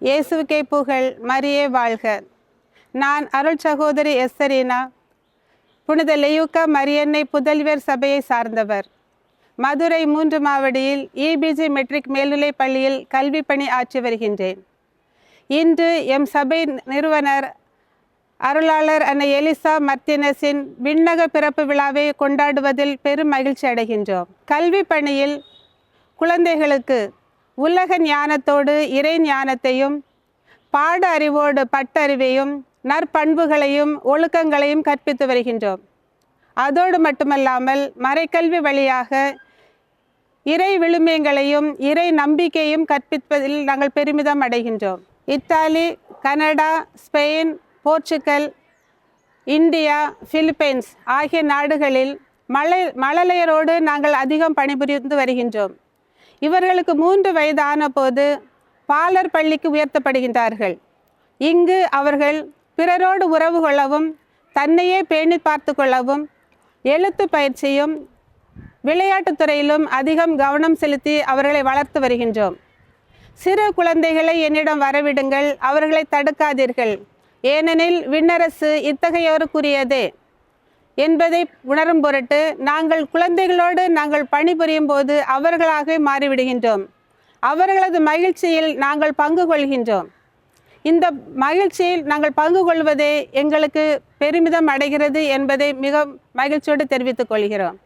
இயேசுவுக்கே புகழ், மரியே வாழ்க. நான் அருள் சகோதரி எஸ்தரீனா, புனித லெயூக்கா மரியன்னை புதல்வியர் சபையை சார்ந்தவர். மதுரை 3 மாவடியில் EBG மெட்ரிக் மேல்நிலைப் பள்ளியில் கல்வி பணி ஆற்றி வருகின்றேன். இன்று எம் சபை நிறுவனர் அருளாளர் அன்னை எலிசா மர்த்தினஸின் விண்ணக பிறப்பு விழாவை கொண்டாடுவதில் பெரும் மகிழ்ச்சி அடைகின்றோம். கல்வி பணியில் குழந்தைகளுக்கு உலக ஞானத்தோடு இறை ஞானத்தையும், பாட அறிவோடு பட்டறிவையும், நற்பண்புகளையும் ஒழுக்கங்களையும் கற்பித்து வருகின்றோம். அதோடு மட்டுமல்லாமல் மறைக்கல்வி வழியாக இறை விழுமியங்களையும் இறை நம்பிக்கையும் கற்பிப்பதில் நாங்கள் பெருமிதம் அடைகின்றோம். Italy, Canada, Spain, Portugal, India, Philippines ஆகிய நாடுகளில் மழலையரோடு நாங்கள் அதிகம் பணிபுரிந்து வருகின்றோம். இவர்களுக்கு 3 வயது ஆன போது பாலர் பள்ளிக்கு உயர்த்தப்படுகின்றார்கள். இங்கு அவர்கள் பிறரோடு உறவு கொள்ளவும், தன்னையே பேணி பார்த்து கொள்ளவும், எழுத்து பயிற்சியும் விளையாட்டுத் துறையிலும் அதிகம் கவனம் செலுத்தி அவர்களை வளர்த்து வருகின்றோம். சிறு குழந்தைகளை என்னிடம் வரவிடுங்கள், அவர்களை தடுக்காதீர்கள், ஏனெனில் விண்ணரசு இத்தகையோருக்குரியதே என்பதை உணரும் பொருட்டு நாங்கள் குழந்தைகளோடு நாங்கள் பணிபுரியும் போது அவர்களாக மாறிவிடுகின்றோம். அவர்களது மகிழ்ச்சியில் நாங்கள் பங்கு கொள்கின்றோம். இந்த மகிழ்ச்சியில் நாங்கள் பங்கு கொள்வதே எங்களுக்கு பெருமிதம் அடைகிறது என்பதை மிக மகிழ்ச்சியோடு தெரிவித்துக் கொள்கிறோம்.